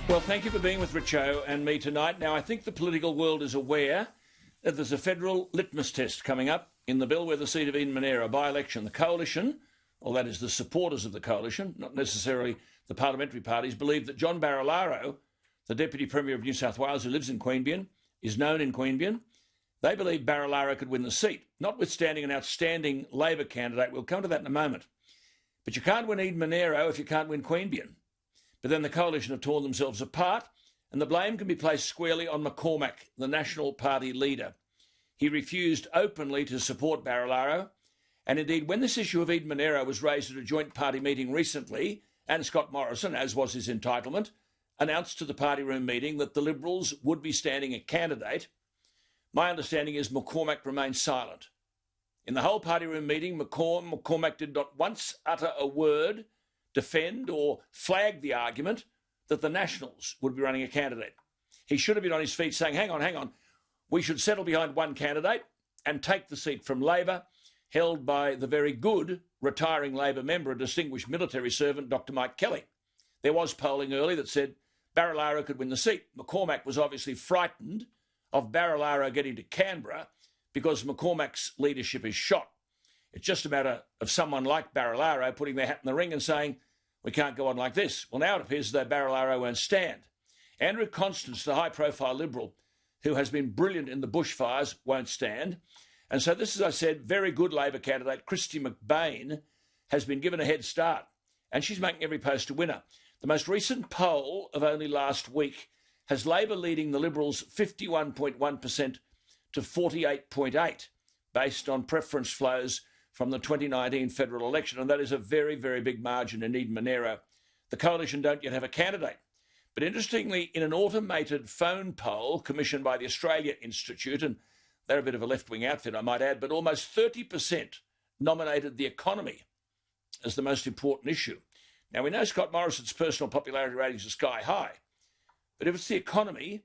Well, thank you for being with Richo and me tonight. Now, I think the political world is aware that there's a federal litmus test coming up in the bellwether seat of Eden-Monaro by-election. The coalition, or that is the supporters of the coalition, not necessarily the parliamentary parties, believe that John Barilaro, the Deputy Premier of New South Wales who lives in Queanbeyan, is known in Queanbeyan. They believe Barilaro could win the seat, notwithstanding an outstanding Labor candidate. We'll come to that in a moment. But you can't win Eden-Monaro if you can't win Queanbeyan. But then the coalition have torn themselves apart, and the blame can be placed squarely on McCormack, the National Party leader. He refused openly to support Barilaro, and indeed when this issue of Eden-Monaro was raised at a joint party meeting recently, and Scott Morrison, as was his entitlement, announced to the party room meeting that the Liberals would be standing a candidate, my understanding is McCormack remained silent. In the whole party room meeting, McCormack did not once utter a word, defend or flag the argument that the Nationals would be running a candidate. He should have been on his feet saying, hang on, we should settle behind one candidate and take the seat from Labor, held by the very good retiring Labor member, a distinguished military servant, Dr Mike Kelly. There was polling early that said Barilaro could win the seat. McCormack was obviously frightened of Barilaro getting to Canberra because McCormack's leadership is shot. It's just a matter of someone like Barilaro putting their hat in the ring and saying, we can't go on like this. Well, now it appears as though Barilaro won't stand. Andrew Constance, the high-profile Liberal, who has been brilliant in the bushfires, won't stand. And so this, as I said, very good Labor candidate, Kristy McBain, has been given a head start, and she's making every post a winner. The most recent poll of only last week has Labor leading the Liberals 51.1% to 48.8%, based on preference flows from the 2019 federal election, and that is a very, very big margin in Eden-Monaro. The coalition don't yet have a candidate. But interestingly, in an automated phone poll commissioned by the Australia Institute, and they're a bit of a left-wing outfit, I might add, but almost 30% nominated the economy as the most important issue. Now, we know Scott Morrison's personal popularity ratings are sky high, but if it's the economy,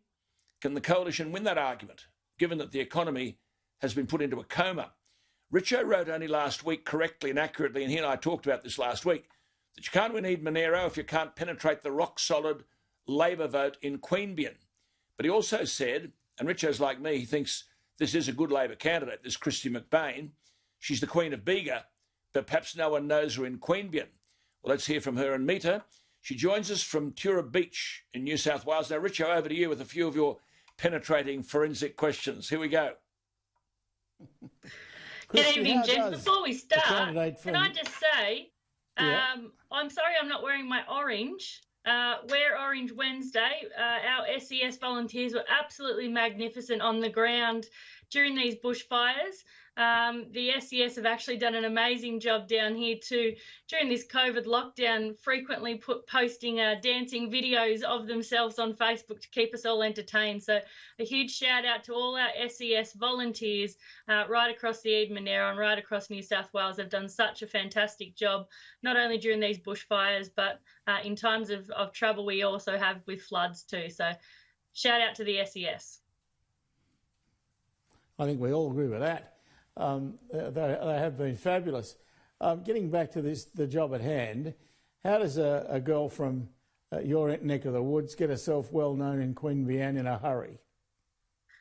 can the coalition win that argument, given that the economy has been put into a coma? Richo wrote only last week correctly and accurately, and he and I talked about this last week, that you can't win Eden-Monaro if you can't penetrate the rock-solid Labor vote in Queanbeyan. But he also said, and Richo's like me, he thinks this is a good Labor candidate, this Kristy McBain. She's the Queen of Bega, but perhaps no one knows her in Queanbeyan. Well, let's hear from her and meet her. She joins us from Tura Beach in New South Wales. Now, Richo, over to you with a few of your penetrating forensic questions. Here we go. Good evening, gents. Before we start, can I just say, I'm sorry I'm not wearing my orange. Wear Orange Wednesday. Our SES volunteers were absolutely magnificent on the ground during these bushfires. The SES have actually done an amazing job down here too during this COVID lockdown, frequently posting dancing videos of themselves on Facebook to keep us all entertained. So a huge shout out to all our SES volunteers right across the Eden-Monaro and right across New South Wales. They've done such a fantastic job, not only during these bushfires, but in times of trouble we also have with floods too. So shout out to the SES. I think we all agree with that. They have been fabulous. Getting back to the job at hand, how does a girl from your neck of the woods get herself well known in Queanbeyan in a hurry?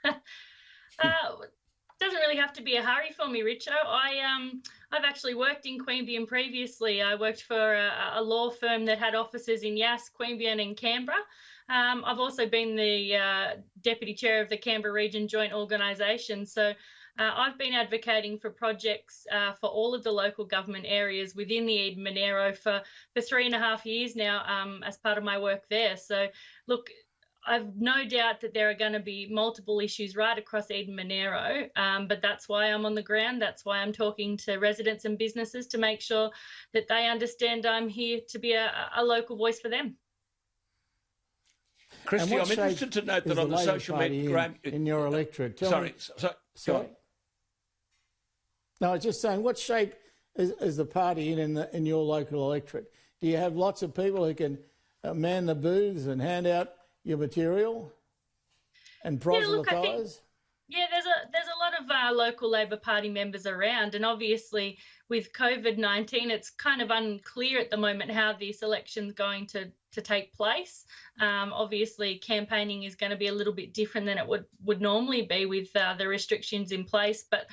Doesn't really have to be a hurry for me, Richo. I've actually worked in Queanbeyan previously. I worked for a law firm that had offices in Yass, Queanbeyan and Canberra. I've also been the Deputy Chair of the Canberra Region Joint Organisation. So I've been advocating for projects for all of the local government areas within the Eden-Monaro for 3.5 years now as part of my work there. So, look, I've no doubt that there are going to be multiple issues right across Eden-Monaro, but that's why I'm on the ground. That's why I'm talking to residents and businesses to make sure that they understand I'm here to be a local voice for them. Kristy, I'm interested to note that on the social media... in your electorate. Sorry. No, I was just saying, what shape is the party in your local electorate? Do you have lots of people who can man the booths and hand out your material and proselytise? Yeah, there's a lot of local Labor Party members around, and obviously with COVID-19, it's kind of unclear at the moment how this election's going to take place. Obviously, campaigning is going to be a little bit different than it would normally be with the restrictions in place. But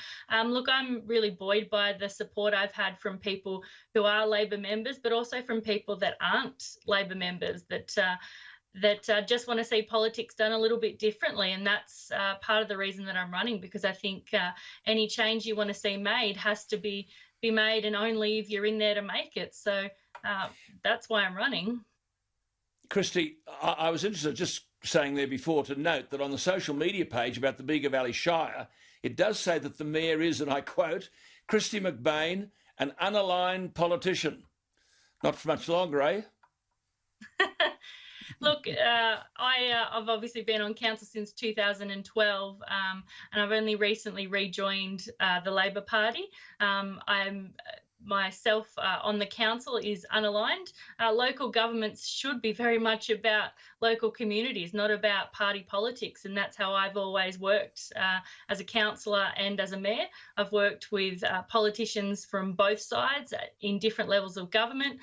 look, I'm really buoyed by the support I've had from people who are Labor members, but also from people that aren't Labor members that just want to see politics done a little bit differently. And that's part of the reason that I'm running, because I think any change you want to see made has to be made, and only if you're in there to make it. So that's why I'm running. Kristy, I was interested, just saying there before, to note that on the social media page about the Bega Valley Shire, it does say that the mayor is, and I quote, Kristy McBain, an unaligned politician. Not for much longer, eh? Look, I've obviously been on council since 2012, and I've only recently rejoined the Labor Party. I'm myself on the council is unaligned. Local governments should be very much about local communities, not about party politics, and that's how I've always worked as a councillor and as a mayor. I've worked with politicians from both sides in different levels of government.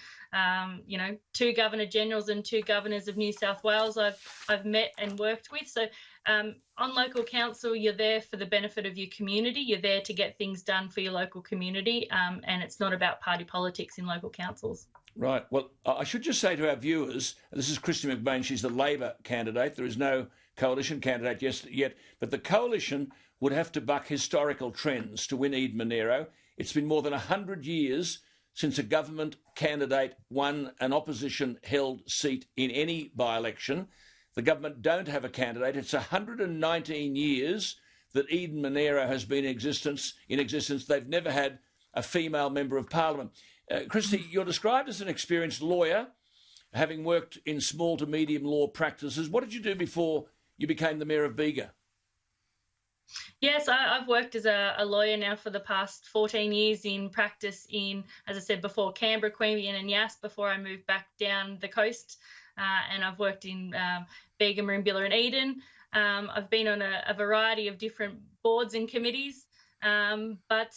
2 Governor-Generals and 2 Governors of New South Wales I've met and worked with. So on local council, you're there for the benefit of your community. You're there to get things done for your local community, and it's not about party politics in local councils. Right. Well, I should just say to our viewers, this is Kristy McBain. She's the Labor candidate. There is no coalition candidate yet, but the coalition would have to buck historical trends to win Eden-Monaro. It's been more than 100 years since a government candidate won an opposition-held seat in any by-election. The government don't have a candidate. It's 119 years that Eden-Monaro has been in existence. They've never had a female member of parliament. Kristy, you're described as an experienced lawyer, having worked in small to medium law practices. What did you do before you became the Mayor of Bega? Yes, I've worked as a lawyer now for the past 14 years in practice in, as I said before, Canberra, Queanbeyan and Yass before I moved back down the coast. And I've worked in Bega, Merimbula and Eden. I've been on a variety of different boards and committees, but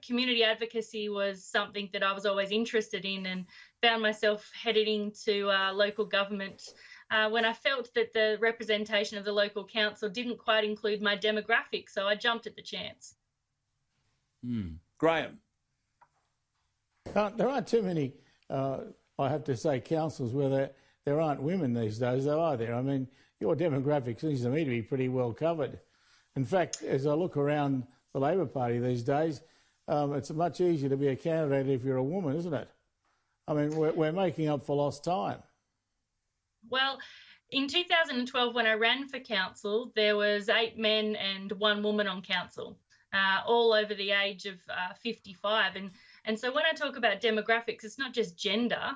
community advocacy was something that I was always interested in, and found myself headed into local government when I felt that the representation of the local council didn't quite include my demographic, so I jumped at the chance. Graham? There aren't too many, I have to say, councils where there aren't women these days, though, are there? I mean, your demographic seems to me to be pretty well covered. In fact, as I look around the Labor Party these days, it's much easier to be a candidate if you're a woman, isn't it? I mean, we're making up for lost time. Well, in 2012, when I ran for council, there was 8 men and 1 woman on council, all over the age of 55. And so when I talk about demographics, it's not just gender.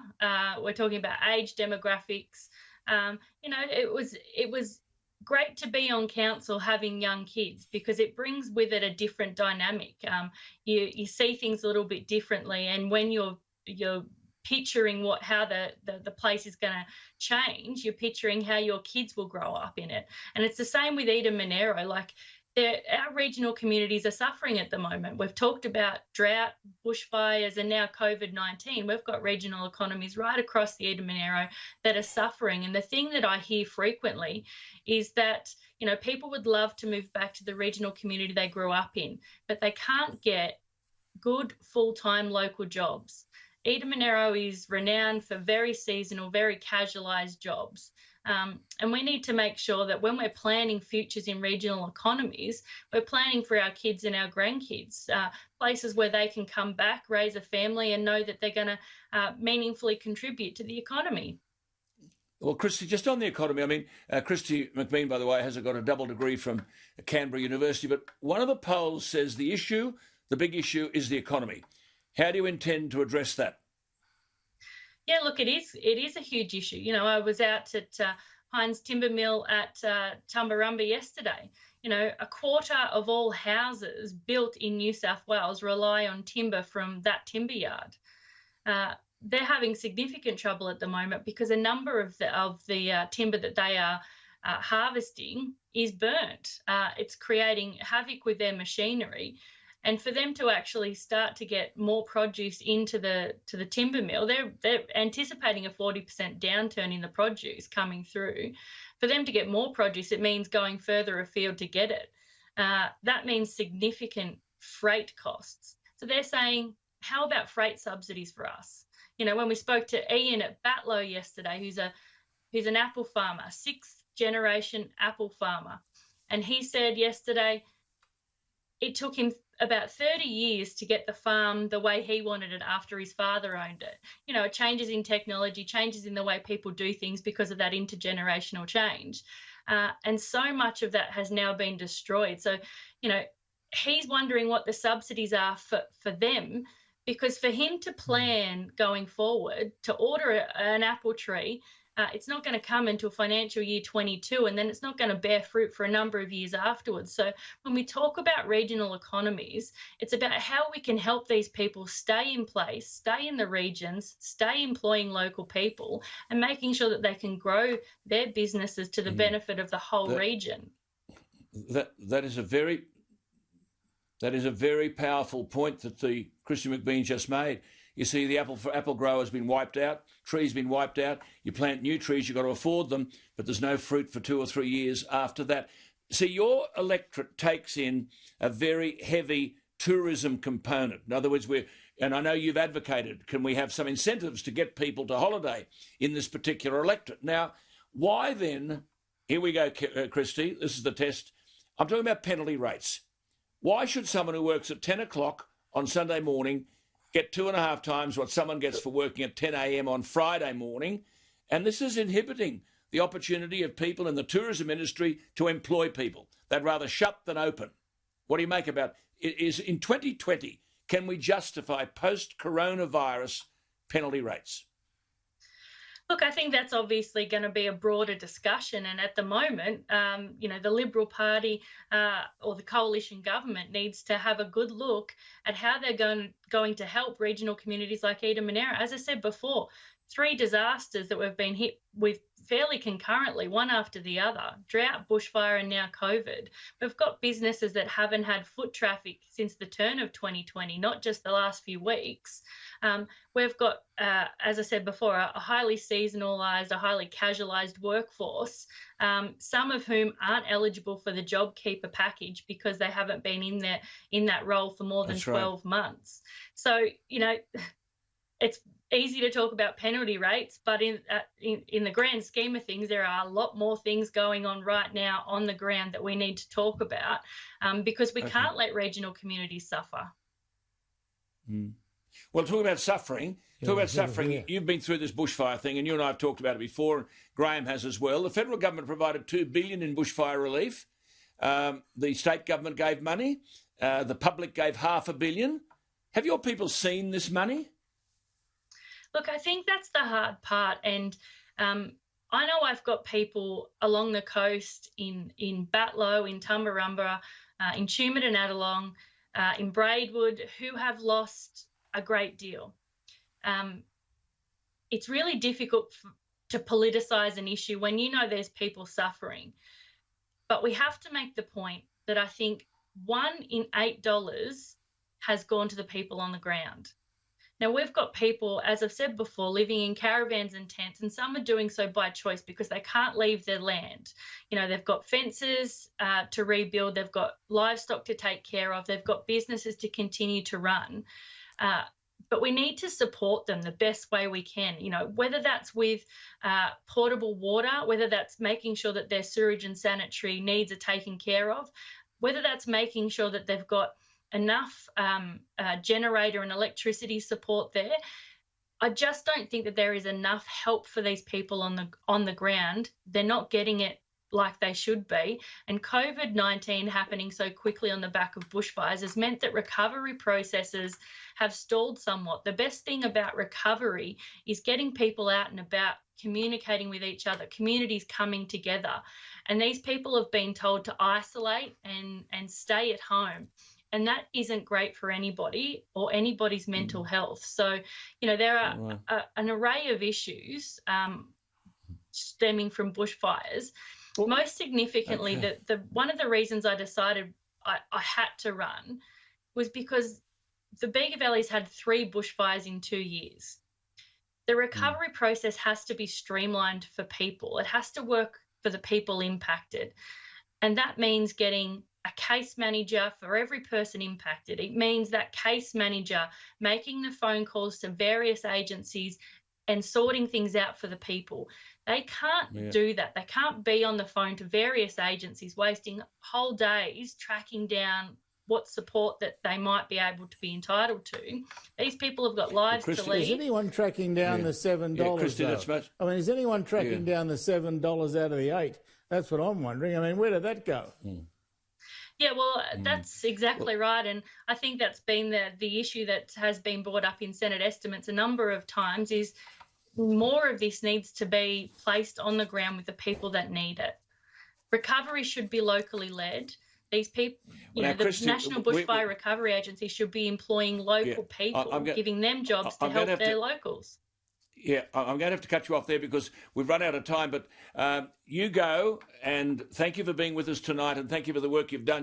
We're talking about age demographics. It was great to be on council having young kids, because it brings with it a different dynamic. You see things a little bit differently, and when you're picturing how the place is going to change, you're picturing how your kids will grow up in it. And it's the same with Eden-Monaro. Like, our regional communities are suffering at the moment. We've talked about drought, bushfires, and now COVID-19. We've got regional economies right across the Eden-Monaro that are suffering. And the thing that I hear frequently is that, people would love to move back to the regional community they grew up in, but they can't get good full-time local jobs. Eden-Monaro is renowned for very seasonal, very casualised jobs. And we need to make sure that when we're planning futures in regional economies, we're planning for our kids and our grandkids, places where they can come back, raise a family and know that they're going to meaningfully contribute to the economy. Well, Kristy, just on the economy, I mean, Kristy McBain, by the way, has got a double degree from Canberra University, but one of the polls says the big issue is the economy. How do you intend to address that? Yeah, look, it is a huge issue. I was out at Hines Timber Mill at Tumbarumba yesterday. A quarter of all houses built in New South Wales rely on timber from that timber yard. They're having significant trouble at the moment because a number of the timber that they are harvesting is burnt. It's creating havoc with their machinery. And for them to actually start to get more produce into the timber mill, they're anticipating a 40% downturn in the produce coming through. For them to get more produce, it means going further afield to get it. That means significant freight costs. So they're saying, how about freight subsidies for us? You know, when we spoke to Ian at Batlow yesterday, who's an apple farmer, 6th generation apple farmer, and he said yesterday it took him about 30 years to get the farm the way he wanted it after his father owned it. You know, changes in technology, changes in the way people do things because of that intergenerational change. And so much of that has now been destroyed. So, you know, he's wondering what the subsidies are for them, because for him to plan going forward, to order an apple tree, it's not going to come until financial year 22, and then it's not going to bear fruit for a number of years afterwards. So when we talk about regional economies, it's about how we can help these people stay in place, stay in the regions, stay employing local people, and making sure that they can grow their businesses to the benefit of the whole region. That is a very powerful point that the Kristy McBain just made. You see, the apple grower has been wiped out, trees been wiped out. You plant new trees, you've got to afford them, but there's no fruit for 2 or 3 years after that. See, your electorate takes in a very heavy tourism component. In other words, and I know you've advocated, can we have some incentives to get people to holiday in this particular electorate? Now, why then, here we go, Kristy, this is the test. I'm talking about penalty rates. Why should someone who works at 10 o'clock on Sunday morning get 2.5 times what someone gets for working at 10 a.m. on Friday morning? And this is inhibiting the opportunity of people in the tourism industry to employ people. They'd rather shut than open. What do you make about it? Is in 2020, can we justify post-coronavirus penalty rates? Look, I think that's obviously going to be a broader discussion. And at the moment, you know, the Liberal Party or the coalition government needs to have a good look at how they're going to help regional communities like Eden-Monaro. As I said before, 3 disasters that we've been hit with fairly concurrently, one after the other: drought, bushfire, and now COVID. We've got businesses that haven't had foot traffic since the turn of 2020, not just the last few weeks. We've got, as I said before, a highly seasonalised, a highly casualised workforce, some of whom aren't eligible for the JobKeeper package because they haven't been in that role for more than 12 months. So, you know, it's easy to talk about penalty rates, but in the grand scheme of things, there are a lot more things going on right now on the ground that we need to talk about, because we can't let regional communities suffer. Well, talking about suffering, you've been through this bushfire thing, and you and I have talked about it before, and Graham has as well. The federal government provided $2 billion in bushfire relief. The state government gave money. The public gave $500 million. Have your people seen this money? Look, I think that's the hard part. And I know I've got people along the coast in Batlow, in Tumbarumba, in Tumut and Adelong, in Braidwood, who have lost a great deal. It's really difficult to politicise an issue when you know there's people suffering. But we have to make the point that I think $1 in $8 has gone to the people on the ground. Now, we've got people, as I've said before, living in caravans and tents, and some are doing so by choice because they can't leave their land. You know, they've got fences to rebuild, they've got livestock to take care of, they've got businesses to continue to run. But we need to support them the best way we can, you know, whether that's with portable water, whether that's making sure that their sewage and sanitary needs are taken care of, whether that's making sure that they've got enough generator and electricity support there. I just don't think that there is enough help for these people on the ground. They're not getting it like they should be. And COVID-19 happening so quickly on the back of bushfires has meant that recovery processes have stalled somewhat. The best thing about recovery is getting people out and about, communicating with each other, communities coming together. And these people have been told to isolate and stay at home. And that isn't great for anybody or anybody's mental health. So, you know, there are an array of issues stemming from bushfires. Most significantly, one of the reasons I decided I had to run was because the Bega Valley's had 3 bushfires in 2 years. The recovery process has to be streamlined for people. It has to work for the people impacted. And that means getting a case manager for every person impacted. It means that case manager making the phone calls to various agencies and sorting things out for the people. They can't do that. They can't be on the phone to various agencies, wasting whole days tracking down what support that they might be able to be entitled to. These people have got lives to lead. Is anyone tracking down the $7? Kristy, that's much. I mean, is anyone tracking down the $7 out of the 8? That's what I'm wondering. I mean, where did that go? Yeah, well, that's exactly right. And I think that's been the issue that has been brought up in Senate estimates a number of times, is more of this needs to be placed on the ground with the people that need it. Recovery should be locally led. These people, Kristy, the National Bushfire Recovery Agency should be employing local people, giving them jobs to help their locals. Yeah, I'm going to have to cut you off there because we've run out of time, but you go, and thank you for being with us tonight, and thank you for the work you've done.